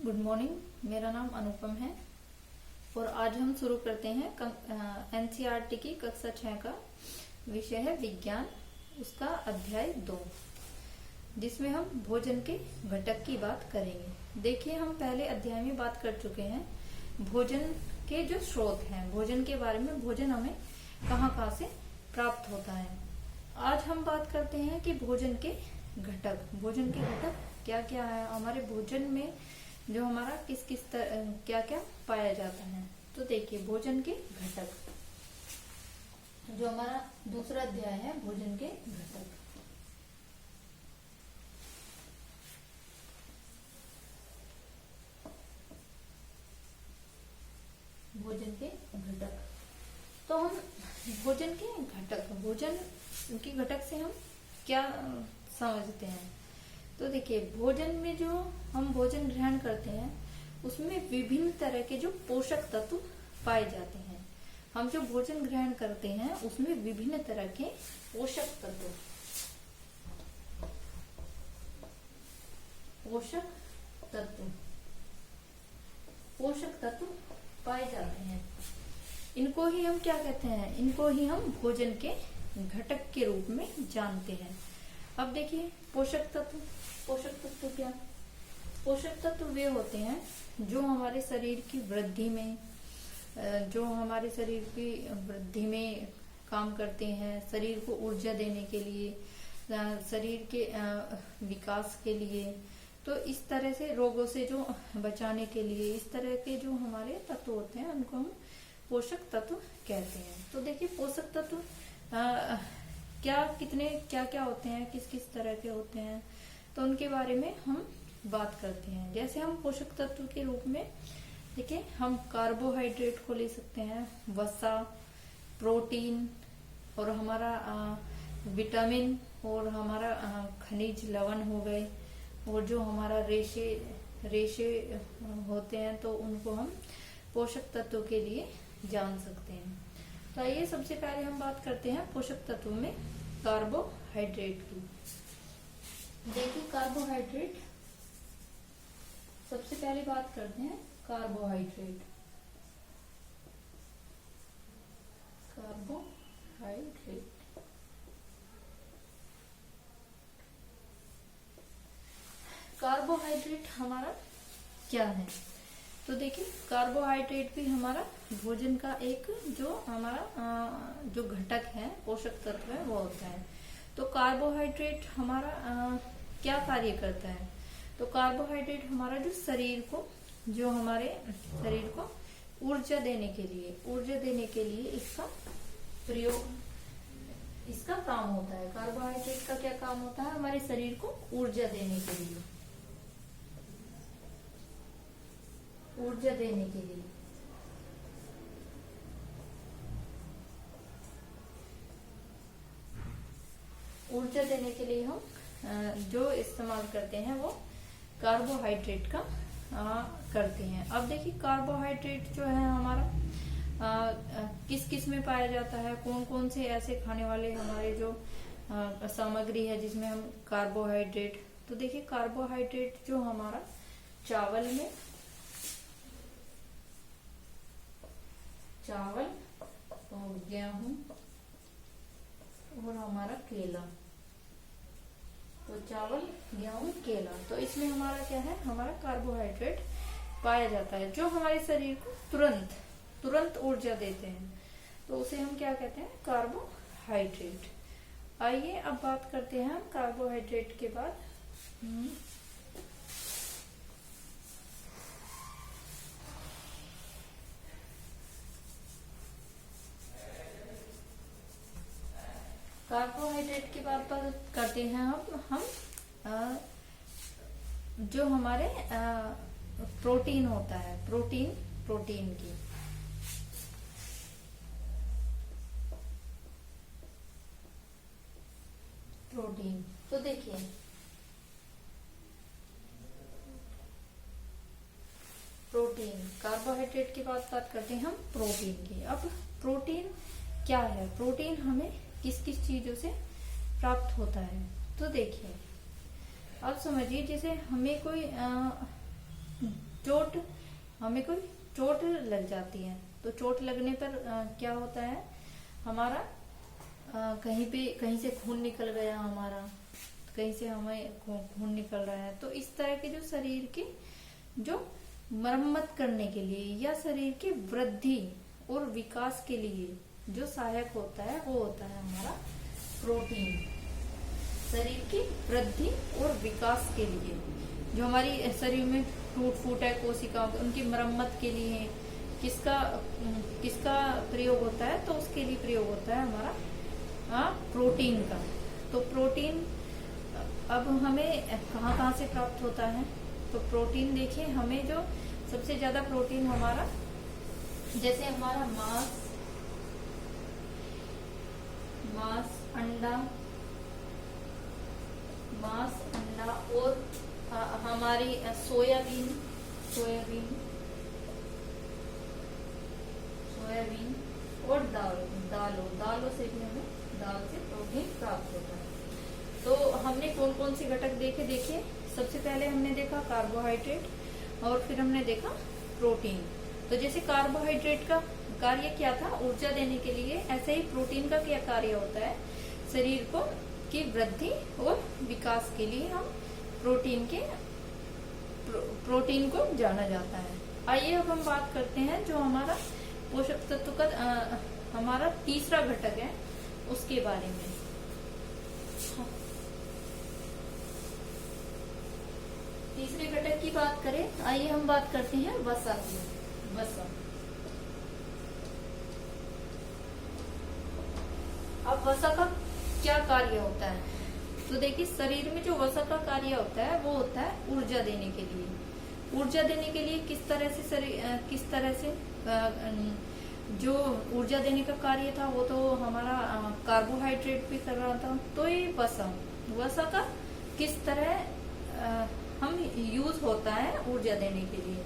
Good morning. मेरा नाम अनुपम है और आज हम शुरू करते हैं एनसीईआरटी की कक्षा 6 का विषय है विज्ञान, उसका अध्याय 2, जिसमें हम भोजन के घटक की बात करेंगे। देखिए, हम पहले अध्याय में बात कर चुके हैं भोजन के जो स्रोत हैं, भोजन के बारे में, भोजन हमें कहाँ से प्राप्त होता है। आज हम बात करते हैं कि भोजन के घटक, भोजन के घटक क्या क्या है हमारे भोजन में, जो हमारा किस किस क्या क्या पाया जाता है। तो देखिए, भोजन के घटक, जो हमारा दूसरा अध्याय है भोजन के घटक। भोजन के घटक, तो हम भोजन के घटक, भोजन के घटक से हम क्या समझते हैं। तो देखिए, भोजन में जो हम भोजन ग्रहण करते हैं उसमें विभिन्न तरह के जो पोषक तत्व पाए जाते हैं। हम जो भोजन ग्रहण करते हैं उसमें विभिन्न तरह के पोषक तत्व पाए जाते हैं। इनको ही हम क्या कहते हैं, इनको ही हम भोजन के घटक के रूप में जानते हैं। अब देखिए, पोषक तत्व क्या? पोषक तत्व वे होते हैं जो हमारे शरीर की वृद्धि में, काम करते हैं, शरीर को ऊर्जा देने के लिए, शरीर के विकास के लिए। तो इस तरह से रोगों से जो बचाने के लिए, इस तरह के जो हमारे तत्व होते हैं उनको हम पोषक तत्व कहते हैं। तो देखिए, पोषक तत्व क्या क्या होते हैं, किस किस तरह के होते हैं, तो उनके बारे में हम बात करते हैं। जैसे हम पोषक तत्व के रूप में देखिए, हम कार्बोहाइड्रेट को ले सकते हैं, वसा, प्रोटीन और हमारा विटामिन और हमारा खनिज लवण हो गए, और जो हमारा रेशे होते हैं तो उनको हम पोषक तत्व के लिए जान सकते हैं। तो आइए, सबसे पहले हम बात करते हैं पोषक तत्व में कार्बोहाइड्रेट की। देखिए, कार्बोहाइड्रेट, सबसे पहले बात करते हैं कार्बोहाइड्रेट। कार्बोहाइड्रेट हमारा क्या है? तो देखिए, कार्बोहाइड्रेट भी हमारा भोजन का एक जो हमारा जो घटक है, पोषक तत्व है, वो होता है। तो कार्बोहाइड्रेट हमारा क्या कार्य करता है? तो कार्बोहाइड्रेट हमारा जो हमारे शरीर को ऊर्जा देने के लिए इसका काम होता है। कार्बोहाइड्रेट का क्या काम होता है? हमारे शरीर को ऊर्जा देने के लिए, ऊर्जा देने के लिए हम जो इस्तेमाल करते हैं वो कार्बोहाइड्रेट का करते हैं। अब देखिए, कार्बोहाइड्रेट जो है हमारा किस किस में पाया जाता है, कौन कौन से ऐसे खाने वाले हमारे जो सामग्री है जिसमें हम कार्बोहाइड्रेट। तो देखिए, कार्बोहाइड्रेट जो हमारा चावल और गेहूं और हमारा केला। तो चावल, गेहूं, केला, तो इसमें हमारा क्या है, हमारा कार्बोहाइड्रेट पाया जाता है जो हमारे शरीर को तुरंत ऊर्जा देते हैं। तो उसे हम क्या कहते हैं, कार्बोहाइड्रेट। आइए, अब बात करते हैं हम कार्बोहाइड्रेट के बाद कार्बोहाइड्रेट की बात करते हैं हम जो हमारे प्रोटीन होता है, प्रोटीन की। तो देखिए, प्रोटीन, कार्बोहाइड्रेट की बात करते हैं हम प्रोटीन की। अब प्रोटीन क्या है? प्रोटीन हमें किस किस चीजों से प्राप्त होता है? तो देखिए, अब समझिए, जैसे हमें कोई चोट, हमें कोई चोट लग जाती है तो चोट लगने पर क्या होता है, हमारा कहीं से खून निकल गया, हमारा कहीं से हमें खून निकल रहा है, तो इस तरह के जो शरीर की जो मरम्मत करने के लिए या शरीर की वृद्धि और विकास के लिए जो सहायक होता है वो होता है हमारा प्रोटीन। शरीर की वृद्धि और विकास के लिए जो हमारी शरीर में टूट फूट है कोशिकाओं, उनकी मरम्मत के लिए किसका प्रयोग होता है, तो उसके लिए प्रयोग होता है हमारा प्रोटीन का। तो प्रोटीन अब हमें कहाँ से प्राप्त होता है, तो प्रोटीन देखिए, हमें जो सबसे ज्यादा प्रोटीन हमारा, जैसे हमारा मांस, अंडा और हमारी सोयाबीन और दालों से भी हमें दाल से प्रोटीन प्राप्त होता है। तो हमने कौन कौन से घटक देखिए, सबसे पहले हमने देखा कार्बोहाइड्रेट और फिर हमने देखा प्रोटीन। तो जैसे कार्बोहाइड्रेट का कार्य क्या था, ऊर्जा देने के लिए, ऐसे ही प्रोटीन का क्या कार्य होता है, शरीर को की वृद्धि और विकास के लिए हम प्रोटीन को जाना जाता है। आइए अब हम बात करते हैं जो हमारा पोषक तत्व का हमारा तीसरा घटक है उसके बारे में। तीसरे घटक की बात करें, आइए हम बात करते हैं वसा की। अब वसा का क्या कार्य होता है, तो देखिए शरीर में जो वसा का कार्य होता है वो होता है ऊर्जा देने के लिए। ऊर्जा देने के लिए किस तरह से जो ऊर्जा देने का कार्य था वो तो हमारा कार्बोहाइड्रेट भी कर रहा था। तो ये वसा का किस तरह हम यूज होता है ऊर्जा देने के लिए,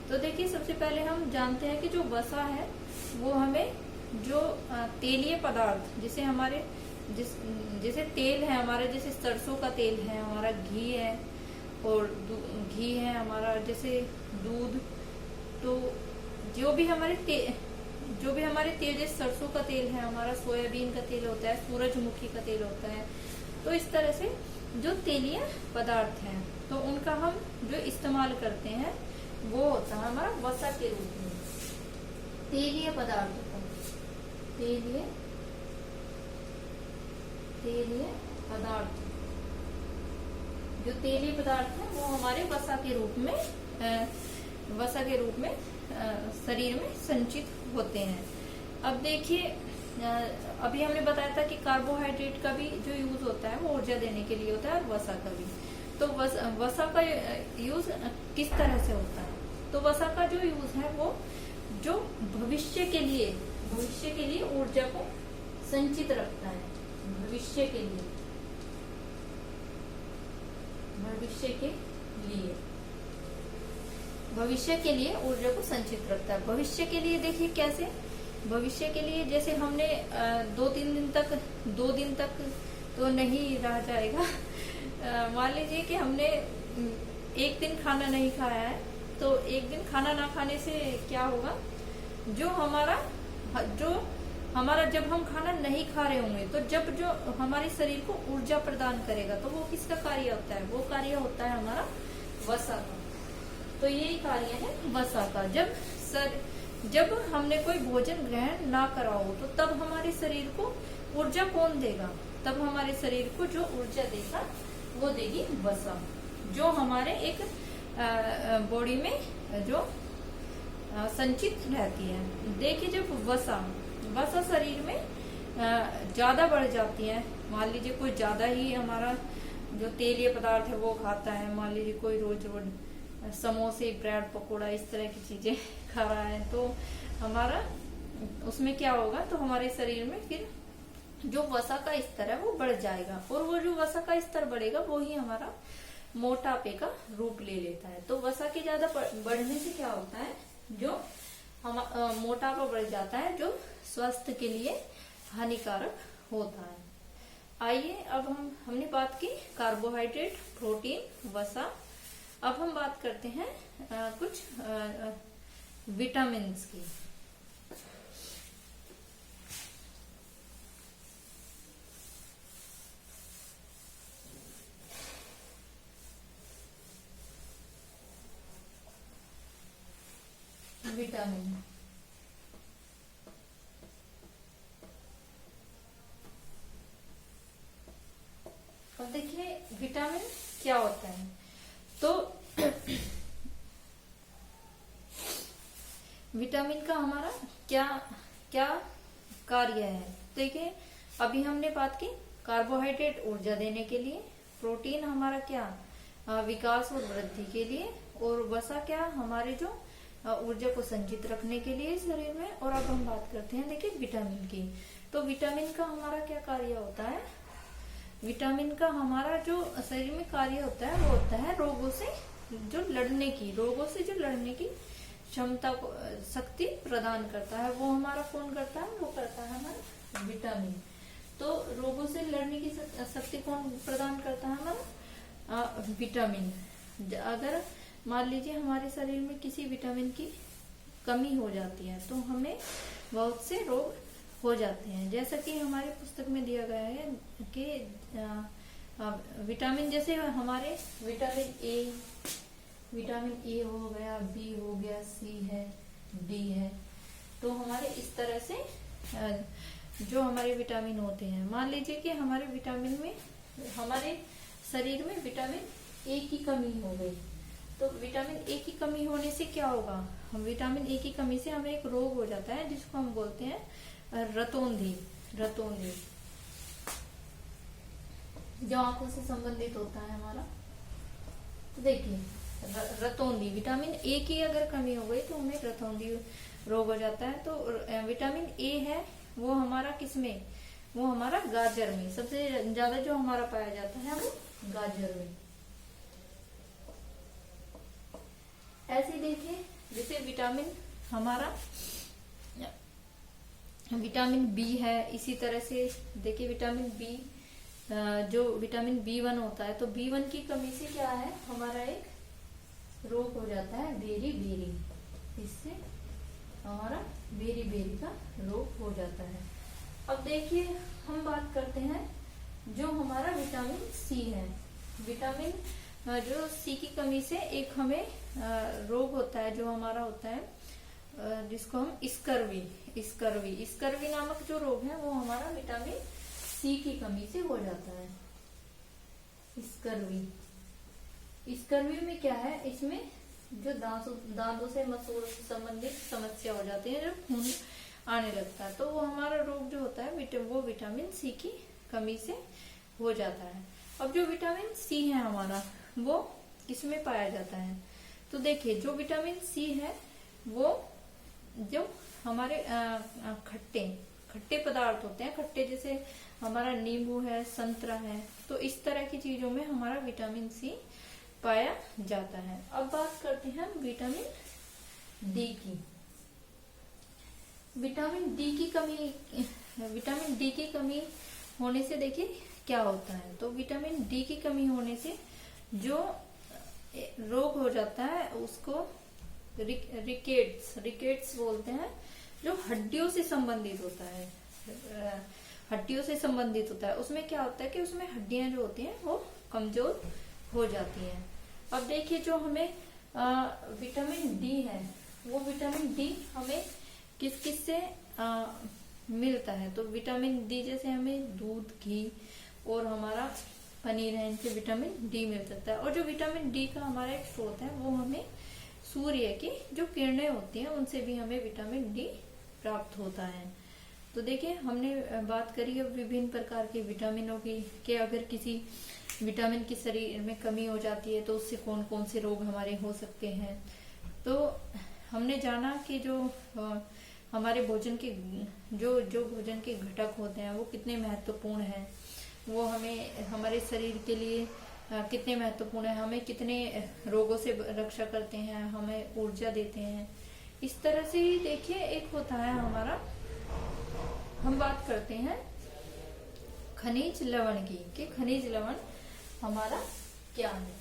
तो देखिए सबसे पहले हम जानते हैं कि जो वसा है वो हमें जो तेलीय पदार्थ, जैसे तेल है हमारा, जैसे सरसों का तेल है हमारा, घी है और घी है हमारा, जैसे दूध, तो जो भी हमारे तेल, जैसे सरसों का तेल है हमारा, सोयाबीन का तेल होता है, सूरजमुखी का तेल होता है, तो इस तरह से जो तेलीय पदार्थ हैं तो उनका हम जो इस्तेमाल करते हैं वो होता है हमारा वसा के रूप में। तेलीय पदार्थ जो तेलीय पदार्थ है वो हमारे वसा के रूप में शरीर में संचित होते हैं। अब देखिए अभी हमने बताया था कि कार्बोहाइड्रेट का भी जो यूज होता है वो ऊर्जा देने के लिए होता है और वसा का भी। तो वसा का यूज किस तरह से होता है, तो वसा का जो यूज है वो जो भविष्य के लिए ऊर्जा को संचित रखता है, भविष्य के लिए ऊर्जा को संचित रखता है। भविष्य के लिए देखिए कैसे, भविष्य के लिए जैसे हमने 2 दिन तक तो नहीं रह जाएगा, मान लीजिए कि हमने एक दिन खाना नहीं खाया है, तो एक दिन खाना ना खाने से क्या होगा, जो हमारा जब हम खाना नहीं खा रहे होंगे तो जब जो हमारे शरीर को ऊर्जा प्रदान करेगा तो वो किसका कार्य होता है, वो कार्य होता है हमारा वसा का। तो यही कार्य है वसा का। जब हमने कोई भोजन ग्रहण ना करा हो तो तब हमारे शरीर को ऊर्जा कौन देगा, तब हमारे शरीर को जो ऊर्जा देगा वो देगी वसा, जो हमारे एक बॉडी में जो संचित रहती है। देखिए जब वसा शरीर में ज्यादा बढ़ जाती है, मान लीजिए कोई ज्यादा ही हमारा जो तेलीय पदार्थ है वो खाता है, मान लीजिए कोई रोज समोसे, ब्रेड पकोड़ा इस तरह की चीजें खा रहा है, तो हमारा उसमें क्या होगा, तो हमारे शरीर में फिर जो वसा का स्तर है वो बढ़ जाएगा, और वो जो वसा का स्तर बढ़ेगा वो ही हमारा मोटापे का रूप ले लेता है। तो वसा के ज्यादा बढ़ने से क्या होता है, जो मोटापा बढ़ जाता है, जो स्वास्थ्य के लिए हानिकारक होता है। आइए अब हमने बात की कार्बोहाइड्रेट, प्रोटीन, वसा अब हम बात करते हैं कुछ विटामिन्स की। विटामिन अब देखिए विटामिन क्या होता है। तो विटामिन का हमारा क्या क्या कार्य है। देखिए अभी हमने बात की कार्बोहाइड्रेट ऊर्जा देने के लिए, प्रोटीन हमारा क्या विकास और वृद्धि के लिए, और वसा क्या हमारे जो ऊर्जा को संचित रखने के लिए शरीर में। और अब हम बात करते हैं देखिए विटामिन की। तो विटामिन का हमारा क्या कार्य होता है। विटामिन का हमारा जो शरीर में कार्य होता है वो होता है रोगों से जो लड़ने की क्षमता को शक्ति प्रदान करता है। वो हमारा कौन करता है, वो करता है हमारा विटामिन। तो रोगों से लड़ने की शक्ति कौन प्रदान करता है, हमारा विटामिन। अगर मान लीजिए हमारे शरीर में किसी विटामिन की कमी हो जाती है तो हमें बहुत से रोग हो जाते हैं। जैसा कि हमारे पुस्तक में दिया गया है कि विटामिन जैसे हमारे विटामिन ए हो गया, बी हो गया, सी है, डी है। तो हमारे इस तरह से जो हमारे विटामिन होते हैं, मान लीजिए कि हमारे विटामिन में हमारे शरीर में विटामिन ए की कमी हो गई। तो विटामिन ए की कमी होने से क्या होगा, हम विटामिन ए की कमी से हमें एक रोग हो जाता है जिसको हम बोलते हैं रतौंधी जो आंखों से संबंधित होता है हमारा। तो देखिए रतौंधी, विटामिन ए की अगर कमी हो गई तो हमें रतौंधी रोग हो जाता है। तो विटामिन ए है वो हमारा किसमें, वो हमारा गाजर में सबसे ज्यादा जो हमारा पाया जाता है वो गाजर में। ऐसे देखिए जैसे विटामिन हमारा विटामिन बी है, इसी तरह से देखिए विटामिन बी जो विटामिन B1 होता है, तो B1 की कमी से क्या है हमारा एक रोग हो जाता है बेरी, इससे हमारा बेरी का रोग हो जाता है। अब देखिए हम बात करते हैं जो हमारा विटामिन सी है। विटामिन जो सी की कमी से एक हमें रोग होता है जो हमारा होता है जिसको हम स्कर्वी नामक जो रोग है वो हमारा विटामिन सी की कमी से हो जाता है। स्कर्वी में क्या है, इसमें जो दांतों से मसूड़ों से संबंधित समस्या हो जाती है, जो खून आने लगता है, तो वो हमारा रोग जो होता है वो विटामिन सी की कमी से हो जाता है। अब जो विटामिन सी है हमारा वो किसमें पाया जाता है, तो देखिए जो विटामिन सी है वो जो हमारे खट्टे पदार्थ होते हैं, खट्टे जैसे हमारा नींबू है, संतरा है, तो इस तरह की चीजों में हमारा विटामिन सी पाया जाता है। अब बात करते हैं विटामिन डी की। विटामिन डी की कमी होने से देखिए क्या होता है। तो विटामिन डी की कमी होने से जो रोग हो जाता है उसको रिकेट्स बोलते हैं, जो हड्डियों से संबंधित होता है। उसमें क्या होता है कि उसमें हड्डियां जो होती हैं वो कमजोर हो जाती हैं। अब देखिए जो हमें विटामिन डी है वो विटामिन डी हमें किस से मिलता है, तो विटामिन डी जैसे हमें दूध, घी और हमारा पनीर है, इनसे विटामिन डी मिल सकता है। और जो विटामिन डी का हमारा एक स्रोत है वो हमें सूर्य की जो किरणें होती हैं उनसे भी हमें विटामिन डी प्राप्त होता है। तो देखिए हमने बात करी अब विभिन्न प्रकार के विटामिनों की, कि अगर किसी विटामिन की शरीर में कमी हो जाती है तो उससे कौन कौन से रोग हमारे हो सकते हैं। तो हमने जाना कि जो हमारे भोजन के जो भोजन के घटक होते हैं वो कितने महत्वपूर्ण हैं, वो हमें हमारे शरीर के लिए कितने महत्वपूर्ण है, हमें कितने रोगों से रक्षा करते हैं, हमें ऊर्जा देते हैं। इस तरह से ही देखिए एक होता है हमारा, हम बात करते हैं खनिज लवण की, कि खनिज लवण हमारा क्या है।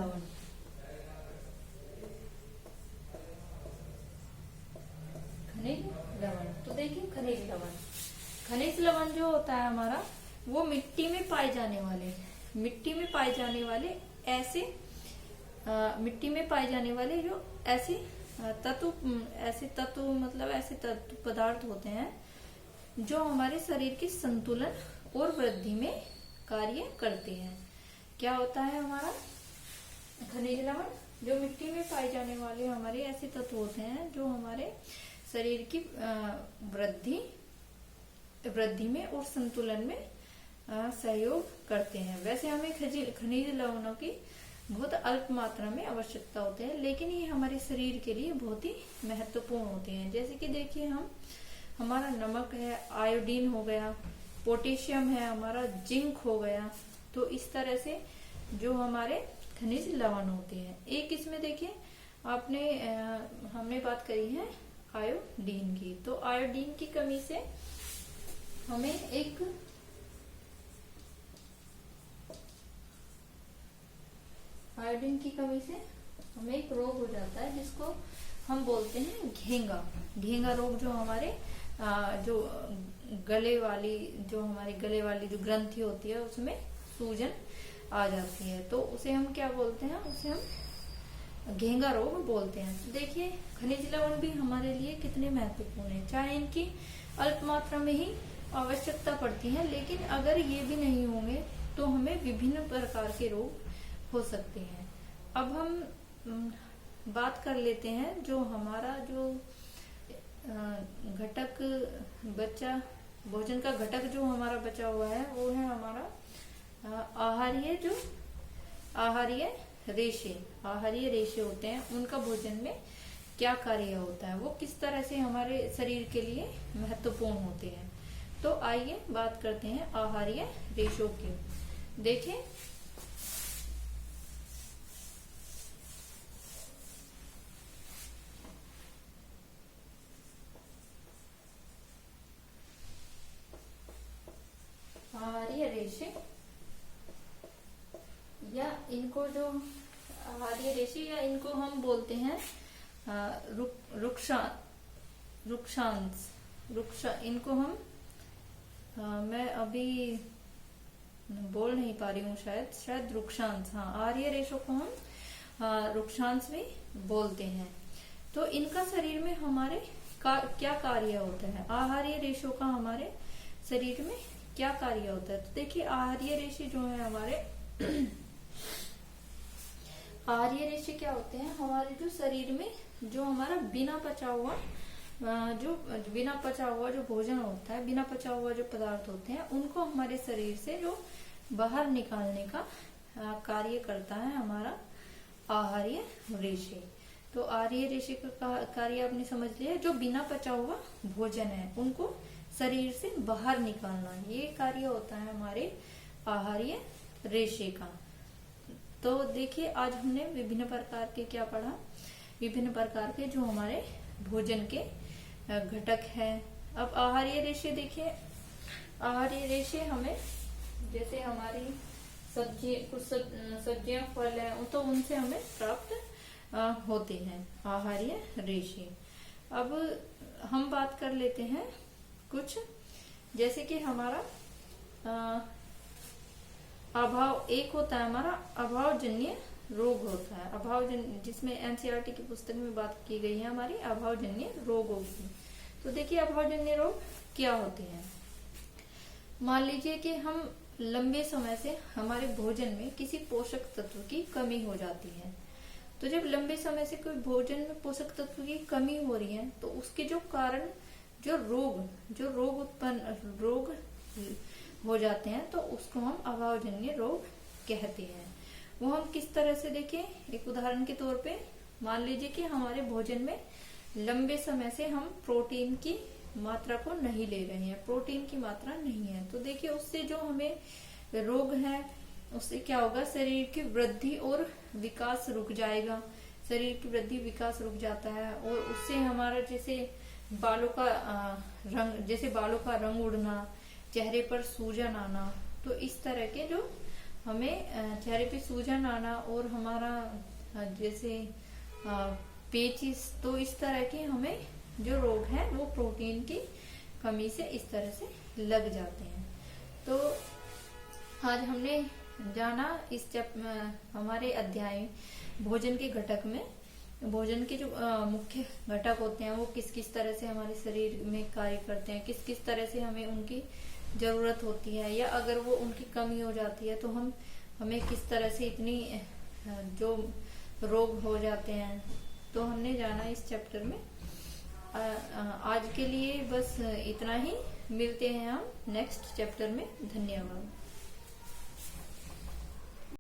लवण। खनिज लवण, तो देखिए खनिज लवण, खनिज लवण जो होता है हमारा वो मिट्टी में पाए जाने वाले ऐसे मिट्टी में पाए जाने वाले जो ऐसे तत्व मतलब ऐसे तत्व पदार्थ होते हैं जो हमारे शरीर के संतुलन और वृद्धि में कार्य करते हैं। क्या होता है हमारा खनिज लवण? जो मिट्टी में पाए जाने वाले हमारे ऐसे तत्व होते हैं जो हमारे शरीर की वृद्धि में और संतुलन में सहयोग करते हैं। वैसे हमें खनिज लवणों की बहुत अल्प मात्रा में आवश्यकता होती है, लेकिन ये हमारे शरीर के लिए बहुत ही महत्वपूर्ण होते हैं। जैसे कि देखिए हमारा नमक है, आयोडीन हो गया, पोटेशियम है, हमारा जिंक हो गया। तो इस तरह से जो हमारे खनिज लवण होते हैं। एक इसमें देखिए हमने बात करी है आयोडीन की। तो आयोडीन की कमी से हमें एक रोग हो जाता है जिसको हम बोलते हैं घेंगा रोग। जो हमारे जो गले वाली जो ग्रंथि होती है उसमें सूजन आ जाती है, तो उसे हम क्या बोलते हैं? उसे हम घेंगा रोग बोलते हैं। तो देखिए खनिज लवण भी हमारे लिए कितने महत्वपूर्ण है। चाहे इनकी अल्प मात्रा में ही आवश्यकता पड़ती है, लेकिन अगर ये भी नहीं होंगे तो हमें विभिन्न प्रकार के रोग हो सकते हैं। अब हम बात कर लेते हैं जो हमारा घटक बचा भोजन का घटक जो हमारा बचा हुआ है वो है हमारा आहारीय रेशे होते हैं। उनका भोजन में क्या कार्य होता है, वो किस तरह से हमारे शरीर के लिए महत्वपूर्ण होते हैं। तो आइए बात करते हैं आहारीय रेशों की। देखिए आहारीय रेशे या इनको जो आहारीय रेशे या इनको हम बोलते हैं इनको हम मैं अभी बोल नहीं पा रही हूँ, शायद रुक्षांश। हाँ, आहारीय रेशों को हम रुक्षांश भी बोलते हैं। तो इनका शरीर में हमारे क्या कार्य होता है? आहारीय रेशों का हमारे शरीर में क्या कार्य होता है? तो देखिए आहारीय रेशे जो है हमारे आहारीय रेशे क्या होते हैं? हमारे जो शरीर में जो हमारा बिना पचा हुआ जो भोजन होता है, बिना पचा हुआ जो पदार्थ होते हैं, उनको हमारे शरीर से जो बाहर निकालने का कार्य करता है हमारा आहारीय रेशे। तो आहारीय रेशे का कार्य आपने समझ लिया। जो बिना पचा हुआ भोजन है उनको शरीर से बाहर निकालना, ये कार्य होता है हमारे आहारीय रेशे का। तो देखिए आज हमने विभिन्न प्रकार के क्या पढ़ा? विभिन्न प्रकार के जो हमारे भोजन के घटक हैं। अब आहारीय रेशे देखिए, आहारीय रेशे हमें जैसे हमारी कुछ सब्जियां फल है तो उनसे हमें प्राप्त होते हैं आहारीय रेशे। अब हम बात कर लेते हैं कुछ, जैसे कि हमारा अभाव एक होता है हमारा अभावजन्य रोग होता है। जिसमें एनसीईआरटी की पुस्तक में बात की गई है हमारी अभावजन्य रोगों की। तो देखिए अभावजन्य रोग क्या होते हैं? मान लीजिए कि हम लंबे समय से हमारे भोजन में किसी पोषक तत्व की कमी हो जाती है। तो जब लंबे समय से कोई भोजन में पोषक तत्व की कमी हो रही है तो उसके जो कारण जो रोग हो जाते हैं तो उसको हम अभावजन्य रोग कहते हैं। वो हम किस तरह से देखें? एक उदाहरण के तौर पे मान लीजिए कि हमारे भोजन में लंबे समय से हम प्रोटीन की मात्रा को नहीं ले रहे हैं, प्रोटीन की मात्रा नहीं है, तो देखिए उससे जो हमें रोग है उससे क्या होगा? शरीर की वृद्धि और विकास रुक जाएगा। शरीर की वृद्धि विकास रुक जाता है और उससे हमारा जैसे बालों का रंग उड़ना, चेहरे पर सूजन आना, तो इस तरह के जो हमें चेहरे पे सूजन आना और हमारा जैसे पेचिस, तो इस तरह के हमें जो रोग हैं वो प्रोटीन की कमी से इस तरह से लग जाते हैं। तो आज हमने जाना इस हमारे अध्याय भोजन के घटक में भोजन के जो मुख्य घटक होते हैं वो किस किस तरह से हमारे शरीर में कार्य करते हैं, किस किस तरह से हमें उनकी जरूरत होती है, या अगर वो उनकी कमी हो जाती है तो हमें किस तरह से इतनी जो रोग हो जाते हैं, तो हमने जाना इस चैप्टर में। आज के लिए बस इतना ही, मिलते हैं हम नेक्स्ट चैप्टर में। धन्यवाद।